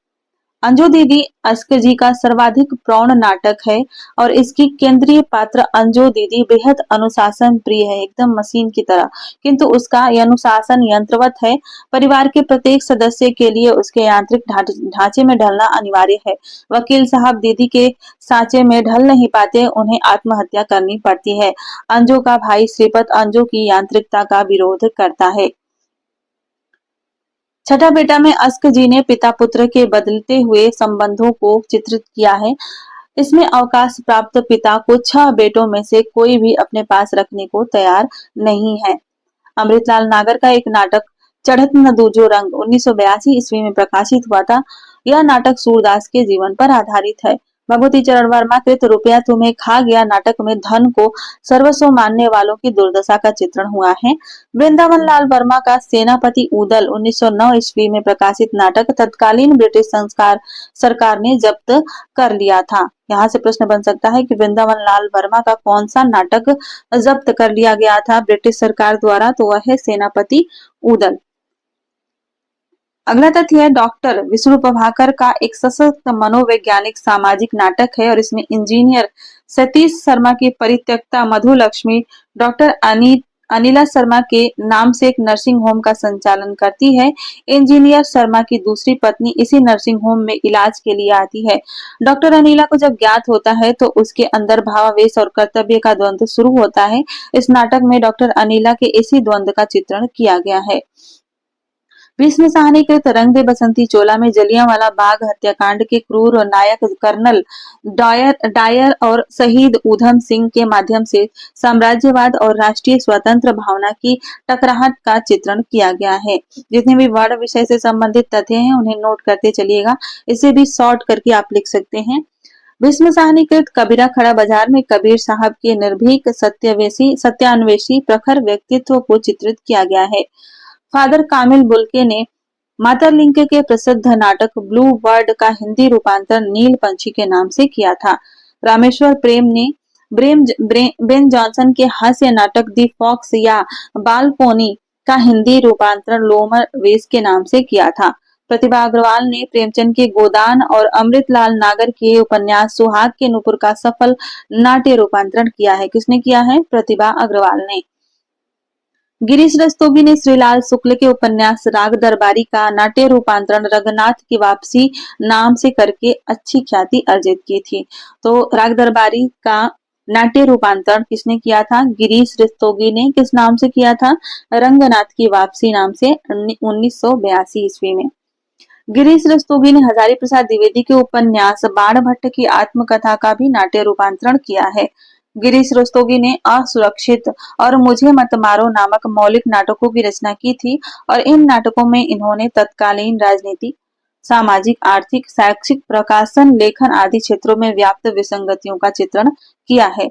अंजू दीदी अस्क जी का सर्वाधिक प्रौढ़ नाटक है और इसकी केंद्रीय पात्र अंजू दीदी बेहद अनुशासन प्रिय है, एकदम मशीन की तरह, किंतु उसका यह अनुशासन यंत्रवत है। परिवार के प्रत्येक सदस्य के लिए उसके यांत्रिक ढांचे में ढलना अनिवार्य है। वकील साहब दीदी के सांचे में ढल नहीं पाते, उन्हें आत्महत्या करनी पड़ती है। अंजू का भाई श्रीपत अंजू की यांत्रिकता का विरोध करता है। छठा बेटा में अस्क जी ने पिता पुत्र के बदलते हुए संबंधों को चित्रित किया है। इसमें अवकाश प्राप्त पिता को 6 बेटों में से कोई भी अपने पास रखने को तैयार नहीं है। अमृतलाल नागर का एक नाटक चढ़त न दूजो रंग 1982 ईस्वी में प्रकाशित हुआ था। यह नाटक सूरदास के जीवन पर आधारित है। भगवती चरण वर्मा कृत रुपया तुम्हें खा गया नाटक में धन को सर्वस्व मानने वालों की दुर्दशा का चित्रण हुआ है। वृंदावन लाल वर्मा का सेनापति उदल 1909 ईस्वी में प्रकाशित नाटक तत्कालीन ब्रिटिश संस्कार सरकार ने जब्त कर लिया था। यहाँ से प्रश्न बन सकता है कि वृंदावन लाल वर्मा का कौन सा नाटक जब्त कर लिया गया था ब्रिटिश सरकार द्वारा, तो वह है सेनापति उदल। अगला तथ्य है डॉक्टर विष्णु प्रभाकर का एक सशक्त मनोवैज्ञानिक सामाजिक नाटक है और इसमें इंजीनियर सतीश शर्मा की परित्यक्ता मधु लक्ष्मी डॉक्टर अनिला शर्मा के नाम से एक नर्सिंग होम का संचालन करती है। इंजीनियर शर्मा की दूसरी पत्नी इसी नर्सिंग होम में इलाज के लिए आती है। डॉक्टर अनिला को जब ज्ञात होता है तो उसके अंदर भावावेश और कर्तव्य का द्वंद्व शुरू होता है। इस नाटक में डॉक्टर अनिला के इसी द्वंद्व का चित्रण किया गया है। भीष्म साहनी कृत रंग दे बसंती चोला में जलियांवाला बाग हत्याकांड के क्रूर और नायक कर्नल डायर और शहीद उधम सिंह के माध्यम से साम्राज्यवाद और राष्ट्रीय स्वतंत्र भावना की टकराहट का चित्रण किया गया है। जितने भी वर्ण विषय से संबंधित तथ्य हैं उन्हें नोट करते चलिएगा, इसे भी शॉर्ट करके आप लिख सकते हैं। भीष्म साहनी कृत कबीरा खड़ा बाजार में कबीर साहब के निर्भीक सत्यान्वेषी प्रखर व्यक्तित्व को चित्रित किया गया है। फादर कामिल बुल्के ने मातरलिंग के प्रसिद्ध नाटक ब्लू बर्ड का हिंदी रूपांतर नील पंछी के नाम से किया था। रामेश्वर प्रेम ने बेन जॉनसन के हास्य नाटक दी फॉक्स या बाल पोनी का हिंदी रूपांतरण लोमर वेस के नाम से किया था। प्रतिभा अग्रवाल ने प्रेमचंद के गोदान और अमृतलाल नागर के उपन्यास सुहाग के नूपुर का सफल नाट्य रूपांतरण किया है। किसने किया है? प्रतिभा अग्रवाल ने। गिरीश रस्तोगी ने श्रीलाल शुक्ल के उपन्यास राग दरबारी का नाट्य रूपांतरण रंगनाथ की वापसी नाम से करके अच्छी ख्याति अर्जित की थी। तो राग दरबारी का नाट्य रूपांतरण किसने किया था? गिरीश रस्तोगी ने। किस नाम से किया था? रंगनाथ की वापसी नाम से 1982 ईस्वी में। गिरीश रस्तोगी ने हजारी प्रसाद द्विवेदी के उपन्यास बाण भट्ट की आत्मकथा का भी नाट्य रूपांतरण किया है। गिरीश रस्तोगी ने असुरक्षित और मुझे मत मारो नामक मौलिक नाटकों की रचना की थी और इन नाटकों में इन्होंने तत्कालीन राजनीति, सामाजिक, आर्थिक, शैक्षिक, प्रकाशन, लेखन आदि क्षेत्रों में व्याप्त विसंगतियों का चित्रण किया है।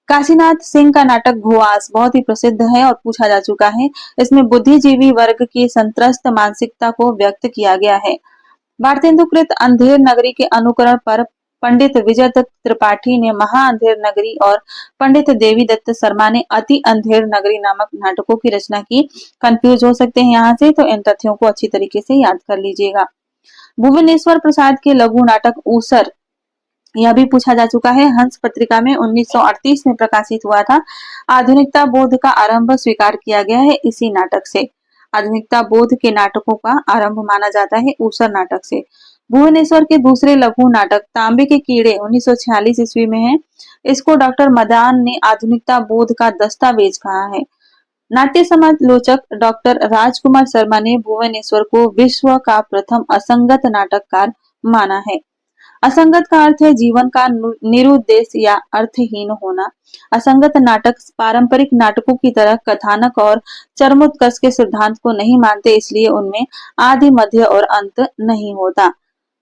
काशीनाथ सिंह का नाटक भुआस बहुत ही प्रसिद्ध है और पूछा जा चुका है। इसमें बुद्धिजीवी वर्ग की संत्रस्त मानसिकता को व्यक्त किया गया है। भारतेंदुकृत अंधेर नगरी के अनुकरण पर पंडित विजय दत्त त्रिपाठी ने महा अंधेर नगरी और पंडित देवी दत्त शर्मा ने अति अंधेर नगरी नामक नाटकों की रचना की। कंफ्यूज हो सकते हैं यहाँ से, तो इन तथ्यों को अच्छी तरीके से याद कर लीजिएगा। भुवनेश्वर प्रसाद के लघु नाटक ऊसर, यह भी पूछा जा चुका है। हंस पत्रिका में 1938 में प्रकाशित हुआ था। आधुनिकता बोध का आरंभ स्वीकार किया गया है इसी नाटक से। आधुनिकता बोध के नाटकों का आरंभ माना जाता है ऊसर नाटक से। भुवनेश्वर के दूसरे लघु नाटक तांबे के कीड़े 1946 ईस्वी में है। इसको डॉक्टर मदान ने आधुनिकता बोध का दस्तावेज कहा है। नाट्य समालोचक डॉक्टर राजकुमार शर्मा ने भुवनेश्वर को विश्व का प्रथम असंगत नाटककार माना है। असंगत का अर्थ है जीवन का निरुद्देश्य या अर्थहीन होना। असंगत नाटक पारंपरिक नाटकों की तरह कथानक और चरमोत्कर्ष के सिद्धांत को नहीं मानते, इसलिए उनमें आदि, मध्य और अंत नहीं होता।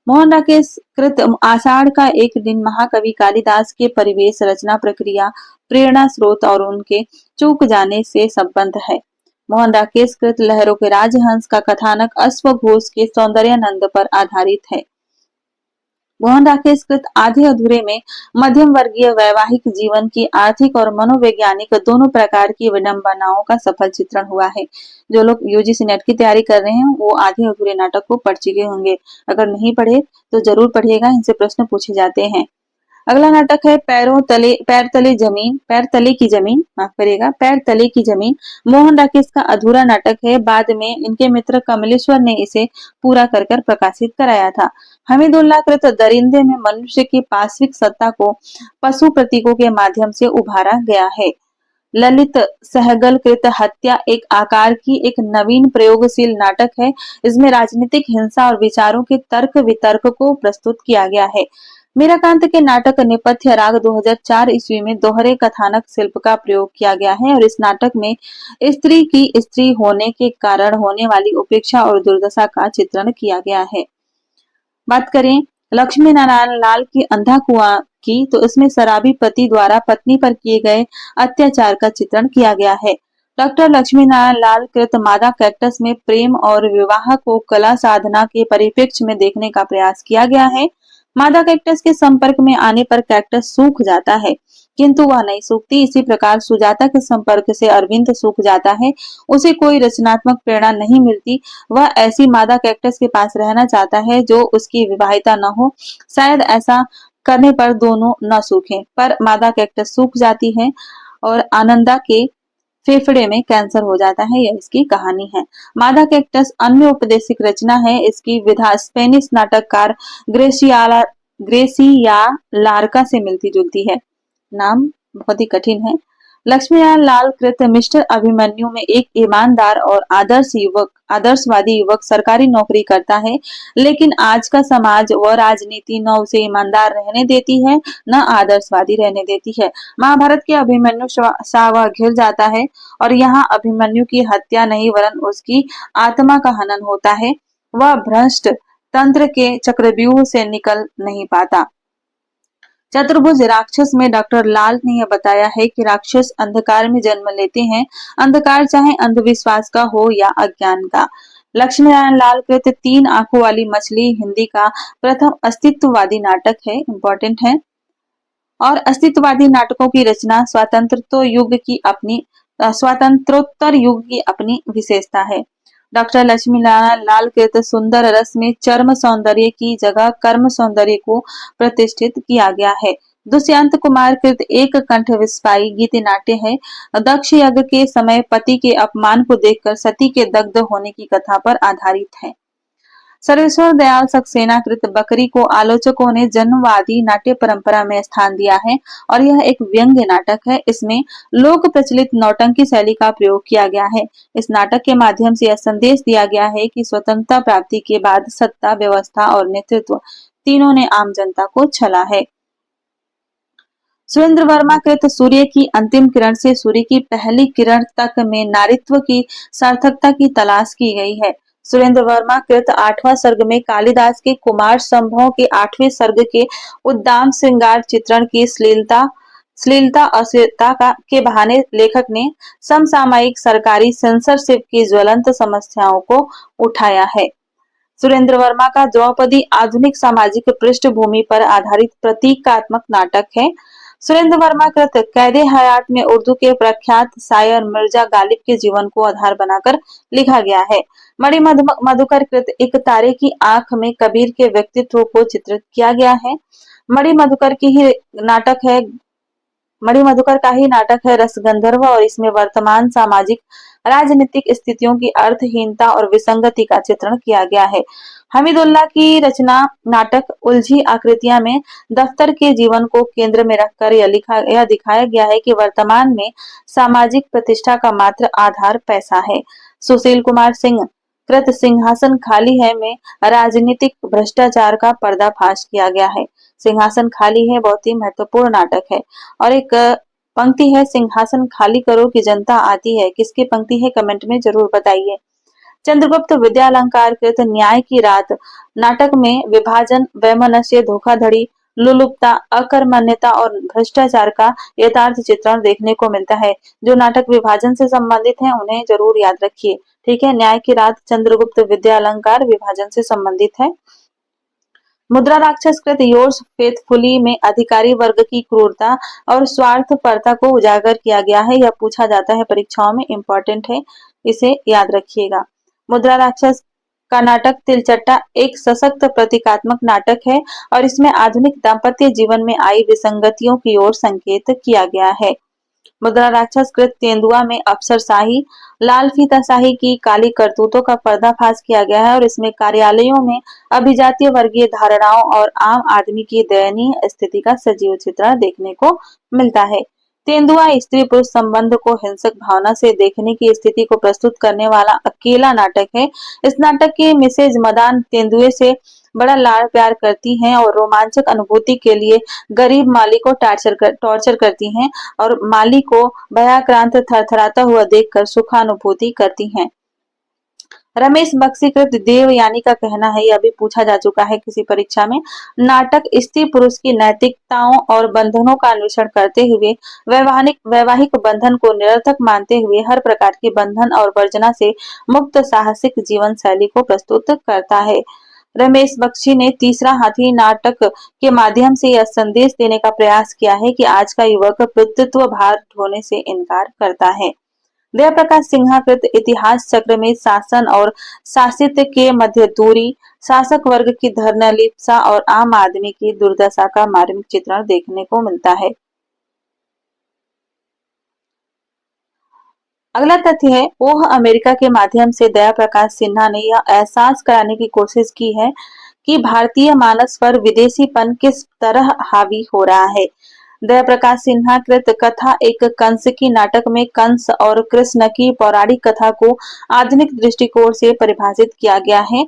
मोहन राकेश कृत आषाढ़ का एक दिन महाकवि कालिदास के परिवेश, रचना प्रक्रिया, प्रेरणा स्रोत और उनके चूक जाने से संबंध है। मोहन राकेश कृत लहरों के राजहंस का कथानक अश्व घोष के सौंदर्यानंद पर आधारित है। मोहन राकेश कृत आधे अधूरे में मध्यम वर्गीय वैवाहिक जीवन की आर्थिक और मनोवैज्ञानिक दोनों प्रकार की विडंबनाओं का सफल चित्रण हुआ है। जो लोग यूजीसी नेट की तैयारी कर रहे हैं वो आधे अधूरे नाटक को पढ़ चुके होंगे। अगर नहीं पढ़े तो जरूर पढ़िएगा, इनसे प्रश्न पूछे जाते हैं। अगला नाटक है पैर तले की जमीन, माफ करिएगा, पैर तले की जमीन। मोहन राकेश का अधूरा नाटक है। बाद में इनके मित्र कमलेश्वर ने इसे पूरा कर प्रकाशित कराया था। हमीदुल्लाह कृत दरिंदे में मनुष्य की पाश्विक सत्ता को पशु प्रतीकों के माध्यम से उभारा गया है। ललित सहगल कृत हत्या एक आकार की एक नवीन प्रयोगशील नाटक है। इसमें राजनीतिक हिंसा और विचारों के तर्क वितर्क को प्रस्तुत किया गया है। मीराकांत के नाटक नेपथ्य राग 2004 ईस्वी में दोहरे कथानक शिल्प का प्रयोग किया गया है और इस नाटक में स्त्री की स्त्री होने के कारण होने वाली उपेक्षा और दुर्दशा का चित्रण किया गया है। बात करें लक्ष्मी नारायण लाल की अंधा कुआं की, तो इसमें शराबी पति द्वारा पत्नी पर किए गए अत्याचार का चित्रण किया गया है। डॉक्टर लक्ष्मी नारायण लाल कृत मादा कैक्टस में प्रेम और विवाह को कला साधना के परिप्रेक्ष्य में देखने का प्रयास किया गया है। मादा कैक्टस के संपर्क में आने पर कैक्टस सूख जाता है, किंतु वह नहीं सूखती। इसी प्रकार सुजाता के संपर्क से अरविंद सूख जाता है, उसे कोई रचनात्मक प्रेरणा नहीं मिलती। वह ऐसी मादा कैक्टस के पास रहना चाहता है जो उसकी विवाहिता न हो। शायद ऐसा करने पर दोनों न सूखें, पर मादा कैक्टस सूख जाती है और आनंदा के फेफड़े में कैंसर हो जाता है। यह इसकी कहानी है। मादा कैक्टस अन्य उपदेशिक रचना है। इसकी विधा स्पेनिश नाटककार ग्रेसिया लार्का से मिलती जुलती है। नाम बहुत ही कठिन है। लक्ष्मीनारायण लाल कृत मिस्टर अभिमन्यु में एक ईमानदार और आदर्शवादी युवक सरकारी नौकरी करता है, लेकिन आज का समाज व राजनीति न उसे ईमानदार रहने देती है, न आदर्शवादी रहने देती है। महाभारत के अभिमन्यु शाह वह घिर जाता है और यहाँ अभिमन्यु की हत्या नहीं वरन उसकी आत्मा का हनन होता है। वह भ्रष्ट तंत्र के चक्रव्यूह से निकल नहीं पाता। चतुर्भुज राक्षस में डॉक्टर लाल ने यह बताया है कि राक्षस अंधकार में जन्म लेते हैं, अंधकार चाहे अंधविश्वास का हो या अज्ञान का। लक्ष्मी नारायण लाल कृत 3 आंखों वाली मछली हिंदी का प्रथम अस्तित्ववादी नाटक है, इम्पोर्टेंट है। और अस्तित्ववादी नाटकों की रचना स्वातंत्रोत्तर युग की अपनी विशेषता है। डॉक्टर लक्ष्मी नारायण लाल कृत सुंदर रस में चर्म सौंदर्य की जगह कर्म सौंदर्य को प्रतिष्ठित किया गया है। दुष्यंत कुमार कृत एक कंठ विस्फाई गीति नाट्य है। दक्ष यज्ञ के समय पति के अपमान को देखकर सती के दग्ध होने की कथा पर आधारित है। सर्वेश्वर दयाल सक्सेना कृत बकरी को आलोचकों ने जनवादी नाट्य परंपरा में स्थान दिया है और यह एक व्यंग्य नाटक है। इसमें लोक प्रचलित नौटंकी शैली का प्रयोग किया गया है। इस नाटक के माध्यम से यह संदेश दिया गया है कि स्वतंत्रता प्राप्ति के बाद सत्ता, व्यवस्था और नेतृत्व तीनों ने आम जनता को छला है। सुरेंद्र वर्मा कृत सूर्य की अंतिम किरण से सूर्य की पहली किरण तक में नारीत्व की सार्थकता की तलाश की गई है। सुरेंद्र वर्मा कृत 8वां सर्ग में कालिदास के कुमार संभव के 8वें सर्ग के उद्दाम श्रृंगार चित्रण की श्लीलता अश्लीलता के बहाने लेखक ने समसामयिक सरकारी सेंसरशिप की ज्वलंत समस्याओं को उठाया है। सुरेंद्र वर्मा का द्रौपदी आधुनिक सामाजिक पृष्ठभूमि पर आधारित प्रतीकात्मक नाटक है। सुरेंद्र वर्मा कृत कैदे हयात में उर्दू के प्रख्यात शायर मिर्जा गालिब के जीवन को आधार बनाकर लिखा गया है। मणि मधुकर कृत एक तारे की आंख में कबीर के व्यक्तित्व को चित्रित किया गया है। मणि मधुकर का ही नाटक है रसगंधर्व और इसमें वर्तमान सामाजिक राजनीतिक स्थितियों की अर्थहीनता और विसंगति का चित्रण किया गया है। हमीदुल्लाह की रचना नाटक उलझी आकृतियां में दफ्तर के जीवन को केंद्र में रखकर यह दिखाया गया है कि वर्तमान में सामाजिक प्रतिष्ठा का मात्र आधार पैसा है। सुशील कुमार सिंह कृत सिंहासन खाली है में राजनीतिक भ्रष्टाचार का पर्दाफाश किया गया है। सिंहासन खाली है बहुत ही महत्वपूर्ण नाटक है और एक पंक्ति है, सिंहासन खाली करो कि जनता आती है। किसकी पंक्ति है कमेंट में जरूर बताइए। चंद्रगुप्त विद्यालंकार कृत न्याय की रात नाटक में विभाजन, वैमनस्य, धोखाधड़ी, लुलुपता, अकर्मण्यता और भ्रष्टाचार का यथार्थ चित्रण देखने को मिलता है। जो नाटक विभाजन से संबंधित हैं उन्हें जरूर याद रखिए। ठीक है, न्याय की रात, चंद्रगुप्त विद्यालंकार विभाजन से संबंधित है। मुद्रा राक्षस कृत योर्स फेथफुली में अधिकारी वर्ग की क्रूरता और स्वार्थपरता को उजागर किया गया है। यह पूछा जाता है परीक्षाओं में, इम्पोर्टेंट है, इसे याद रखिएगा। मुद्रा राक्षस का नाटक तिलचट्टा एक सशक्त प्रतीकात्मक नाटक है और इसमें आधुनिक दाम्पत्य जीवन में आई विसंगतियों की ओर संकेत किया गया है। मुद्रा राक्षस कृत तेंदुआ में अफसरशाही, लाल फीताशाही की काली करतूतों का पर्दाफाश किया गया है और इसमें कार्यालयों में अभिजातीय वर्गीय धारणाओं और आम आदमी की दयनीय स्थिति का सजीव चित्रण देखने को मिलता है। तेंदुआ स्त्री पुरुष संबंध को हिंसक भावना से देखने की स्थिति को प्रस्तुत करने वाला अकेला नाटक है। इस नाटक के मिसेज मदान तेंदुए से बड़ा लाड़ प्यार करती हैं और रोमांचक अनुभूति के लिए गरीब माली को टॉर्चर करती हैं और माली को भयाक्रांत थरथराता हुआ देखकर सुखानुभूति करती हैं। रमेश बख्शी कृत देवयानी का कहना है, यह भी पूछा जा चुका है किसी परीक्षा में, नाटक स्त्री पुरुष की नैतिकताओं और बंधनों का अन्वेषण करते हुए वैवाहिक वैवाहिक बंधन को निरर्थक मानते हुए हर प्रकार के बंधन और वर्जना से मुक्त साहसिक जीवन शैली को प्रस्तुत करता है। रमेश बख्शी ने तीसरा हाथी नाटक के माध्यम से यह संदेश देने का प्रयास किया है कि आज का युवक पितृत्व भार ढोने से इनकार करता है। जयप्रकाश सिन्हा कृत इतिहास चक्र में शासन और शासित के मध्य दूरी, शासक वर्ग की धर्मलिप्सा और आम आदमी की दुर्दशा का मार्मिक चित्रण देखने को मिलता है। अगला तथ्य है, ओह अमेरिका के माध्यम से दया प्रकाश सिन्हा ने यह एहसास कराने की कोशिश की है कि भारतीय मानस पर विदेशीपन किस तरह हावी हो रहा है। दया प्रकाश सिन्हा कृत कथा एक कंस की नाटक में कंस और कृष्ण की पौराणिक कथा को आधुनिक दृष्टिकोण से परिभाषित किया गया है।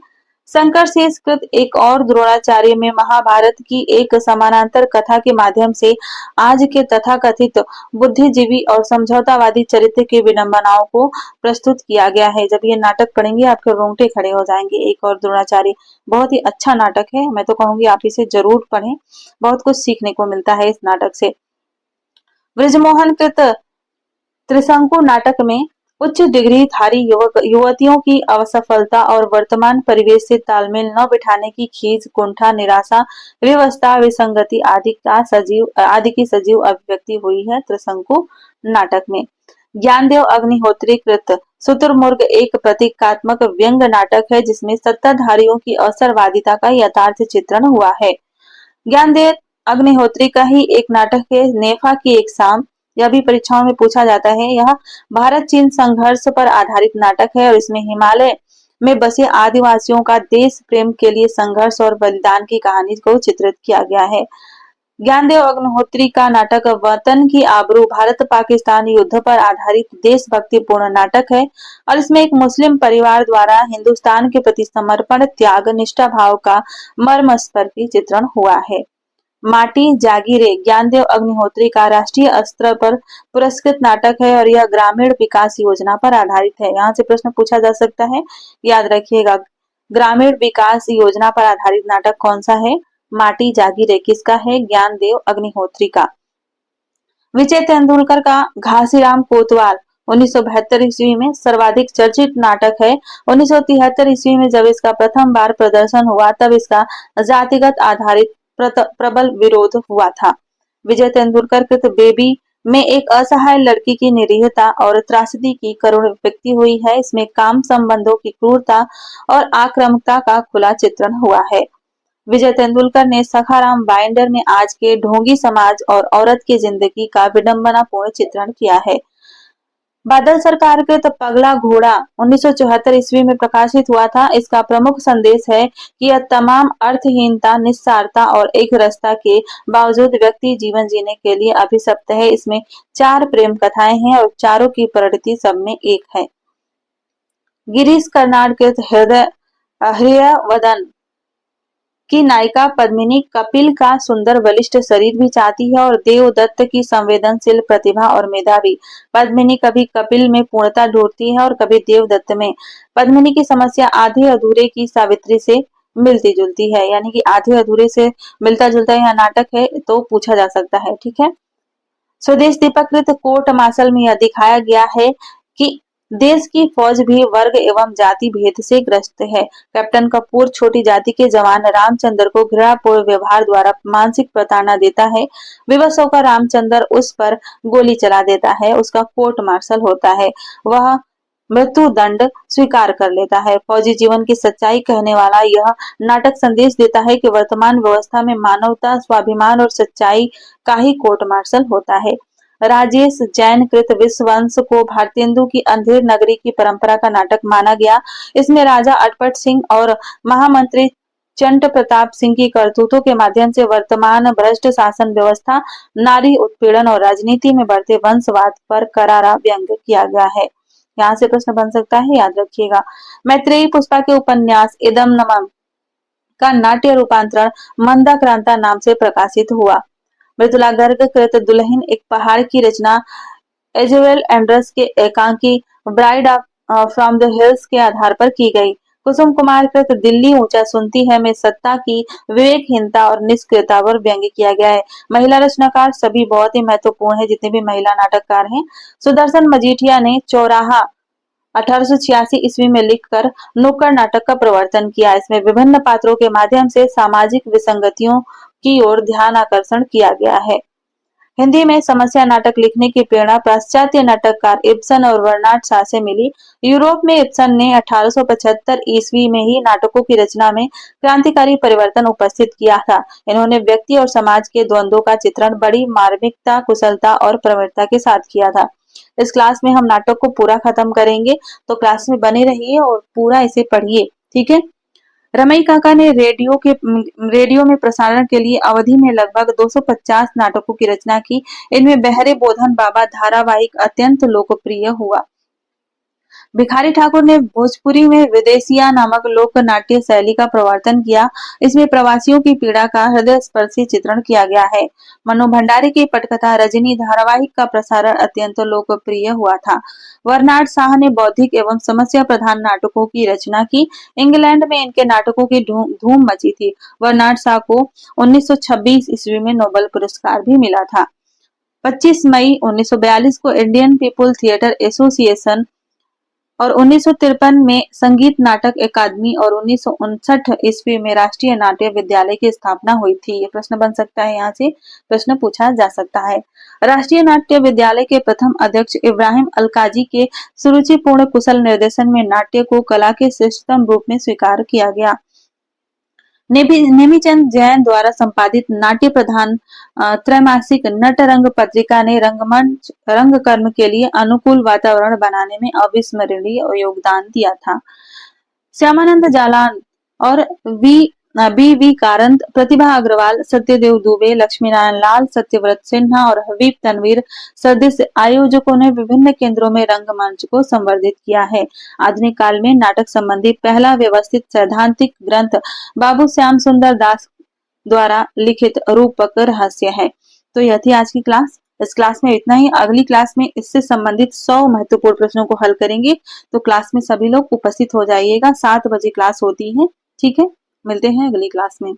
शंकर शेष कृत एक और द्रोणाचार्य में महाभारत की एक समानांतर कथा के माध्यम से आज के तथाकथित बुद्धिजीवी और समझौतावादी चरित्र की विडंबनाओं को प्रस्तुत किया गया है। जब ये नाटक पढ़ेंगे आपके रोंगटे खड़े हो जाएंगे। एक और द्रोणाचार्य बहुत ही अच्छा नाटक है, मैं तो कहूंगी आप इसे जरूर पढ़ें, बहुत कुछ सीखने को मिलता है इस नाटक से। ब्रजमोहन कृत त्रिशंकु नाटक में उच्च डिग्री धारी युवक युवतियों की असफलता और वर्तमान परिवेश से तालमेल न बिठाने की खीज, कुंठा, निराशा, विवशता, विसंगति आदि की सजीव अभिव्यक्ति हुई है त्रिशंकु नाटक में। ज्ञानदेव अग्निहोत्री कृत शुतुरमुर्ग एक प्रतीकात्मक व्यंग्य नाटक है जिसमें सत्ताधारियों की अवसरवादिता का यथार्थ चित्रण हुआ है। ज्ञानदेव अग्निहोत्री का ही एक नाटक है नेफा की एक शाम, यह भी परीक्षाओं में पूछा जाता है। यह भारत चीन संघर्ष पर आधारित नाटक है और इसमें हिमालय में बसे आदिवासियों का देश प्रेम के लिए संघर्ष और बलिदान की कहानी को चित्रित किया गया है। ज्ञानदेव अग्निहोत्री का नाटक वतन की आबरू भारत पाकिस्तान युद्ध पर आधारित देशभक्तिपूर्ण नाटक है और इसमें एक मुस्लिम परिवार द्वारा हिंदुस्तान के प्रति समर्पण, त्याग, निष्ठा भाव का मर्मस्पर्शी चित्रण हुआ है। माटी जागीरे ज्ञानदेव अग्निहोत्री का राष्ट्रीय स्तर पर पुरस्कृत नाटक है और यह ग्रामीण विकास योजना पर आधारित है। यहाँ से प्रश्न पूछा जा सकता है, याद रखिएगा, ग्रामीण विकास योजना पर आधारित नाटक कौन सा है? माटी जागीरे किसका है? ज्ञानदेव अग्निहोत्री का। विजय तेंदुलकर का घासीराम कोतवाल 1972 ईस्वी में सर्वाधिक चर्चित नाटक है। 1973 ईस्वी में जब इसका प्रथम बार प्रदर्शन हुआ तब इसका जातिगत आधारित प्रबल विरोध हुआ था। विजय तेंदुलकर कृत बेबी में एक असहाय लड़की की निरीहता और त्रासदी की करुण व्यक्ति हुई है। इसमें काम संबंधों की क्रूरता और आक्रामकता का खुला चित्रण हुआ है। विजय तेंदुलकर ने सखाराम बाइंडर में आज के ढोंगी समाज और औरत की जिंदगी का विडंबनापूर्ण चित्रण किया है। बादल सरकार के तो पगला घोड़ा 1974 ईस्वी में प्रकाशित हुआ था। इसका प्रमुख संदेश है कि यह तमाम अर्थहीनता, निस्सारता और एक रास्ता के बावजूद व्यक्ति जीवन जीने के लिए अभिशप्त है। इसमें 4 प्रेम कथाएं हैं और चारों की परिणति सब में एक है। गिरीश कर्नाड के हृदयवदन की नायिका पद्मिनी कपिल का सुंदर बलिष्ठ शरीर भी चाहती है और देवदत्त की संवेदनशील प्रतिभा और मेधावी पद्मिनी कभी कपिल में पूर्णता ढूंढती है और कभी देवदत्त में। पद्मिनी की समस्या आधे अधूरे की सावित्री से मिलती जुलती है, यानी कि आधे अधूरे से मिलता जुलता यह नाटक है तो पूछा जा सकता है। ठीक है। स्वदेश दीपकृत कोर्ट मार्शल में यह दिखाया गया है कि देश की फौज भी वर्ग एवं जाति भेद से ग्रस्त है। कैप्टन कपूर छोटी जाति के जवान रामचंद्र को घृणापूर्ण व्यवहार द्वारा मानसिक प्रताड़ना देता है। विवश होकर रामचंद्र उस पर गोली चला देता है। उसका कोर्ट मार्शल होता है, वह मृत्यु दंड स्वीकार कर लेता है। फौजी जीवन की सच्चाई कहने वाला यह नाटक संदेश देता है कि वर्तमान व्यवस्था में मानवता, स्वाभिमान और सच्चाई का ही कोर्ट मार्शल होता है। राजेश जैन कृत विश्ववंश को भारतेंदु की अंधेर नगरी की परंपरा का नाटक माना गया। इसमें राजा अटपट सिंह और महामंत्री चंट प्रताप सिंह की करतूतों के माध्यम से वर्तमान भ्रष्ट शासन व्यवस्था, नारी उत्पीड़न और राजनीति में बढ़ते वंशवाद पर करारा व्यंग्य किया गया है। यहाँ से प्रश्न बन सकता है, याद रखिएगा। मैत्रेयी पुष्पा के उपन्यास इदम नमः का नाट्य रूपांतरण मंदाक्रांता नाम से प्रकाशित हुआ। मृदुला गर्ग कृत दुल्हन एक पहाड़ की रचना एजुएल एंडर्स के एकांकी ब्राइड फ्रॉम द हिल्स के आधार पर की गई। कुसुम कुमार कृत दिल्ली ऊंचा सुनती है में सत्ता की विवेकहीनता और निष्क्रियता पर व्यंग्य किया गया है। महिला रचनाकार सभी बहुत ही महत्वपूर्ण है, जितने भी महिला नाटककार हैं। सुदर्शन मजीठिया ने चौराहा 1886 ईस्वी में लिखकर नुक्कड़ नाटक का प्रवर्तन किया। इसमें विभिन्न पात्रों के माध्यम से सामाजिक विसंगतियों की ओर ध्यान आकर्षण किया गया है। हिंदी में समस्या नाटक लिखने की प्रेरणा पाश्चात्य नाटककार इब्सन और बर्नार्ड शॉ से मिली। यूरोप में इब्सन ने 1875 ईस्वी में ही नाटकों की रचना में क्रांतिकारी परिवर्तन उपस्थित किया था। इन्होंने व्यक्ति और समाज के द्वंद्वों का चित्रण बड़ी मार्मिकता, कुशलता और प्रवृत्ता के साथ किया था। इस क्लास में हम नाटक को पूरा खत्म करेंगे, तो क्लास में बने रहिए और पूरा इसे पढ़िए, ठीक है। रमई काका ने रेडियो में प्रसारण के लिए अवधि में लगभग 250 नाटकों की रचना की। इनमें बहरे बोधन बाबा धारावाहिक अत्यंत लोकप्रिय हुआ। भिखारी ठाकुर ने भोजपुरी में विदेशिया नामक लोक नाट्य शैली का प्रवर्तन किया। इसमें प्रवासियों की पीड़ा का हृदय स्पर्शी चित्रण किया गया है। मनु भंडारी की पटकथा रजनी धारावाहिक का प्रसारण अत्यंत लोकप्रिय हुआ था। बर्नार्ड शाह ने बौद्धिक एवं समस्या प्रधान नाटकों की रचना की। इंग्लैंड में इनके नाटकों की धूम मची थी। बर्नार्ड शाह को 1926 ईस्वी में नोबेल पुरस्कार भी मिला था। 25 मई 1942 को इंडियन पीपुल थिएटर एसोसिएशन और 1953 में संगीत नाटक अकादमी और 1959 ईस्वी में राष्ट्रीय नाट्य विद्यालय की स्थापना हुई थी। ये प्रश्न बन सकता है, यहाँ से प्रश्न पूछा जा सकता है। राष्ट्रीय नाट्य विद्यालय के प्रथम अध्यक्ष इब्राहिम अलकाजी के सुरुचिपूर्ण कुशल निर्देशन में नाट्य को कला के श्रेष्ठतम रूप में स्वीकार किया गया। नेमीचंद जैन द्वारा संपादित नाट्य प्रधान त्रैमासिक नटरंग पत्रिका ने रंगमंच रंगकर्म के लिए अनुकूल वातावरण बनाने में अविस्मरणीय योगदान दिया था। श्यामानंद जालान और बी कारंत, प्रतिभा अग्रवाल, सत्यदेव दुबे, लक्ष्मीनारायण लाल, सत्यव्रत सिन्हा और हबीब तनवीर सदस्य आयोजकों ने विभिन्न केंद्रों में रंगमंच को संवर्धित किया है। आधुनिक काल में नाटक संबंधी पहला व्यवस्थित सैद्धांतिक ग्रंथ बाबू श्याम सुंदर दास द्वारा लिखित रूपक रहस्य है। तो यह थी आज की क्लास। इस क्लास में इतना ही। अगली क्लास में इससे संबंधित 100 महत्वपूर्ण प्रश्नों को हल करेंगे। तो क्लास में सभी लोग उपस्थित हो जाइएगा। 7 बजे क्लास होती है, ठीक है। मिलते हैं अगली क्लास में।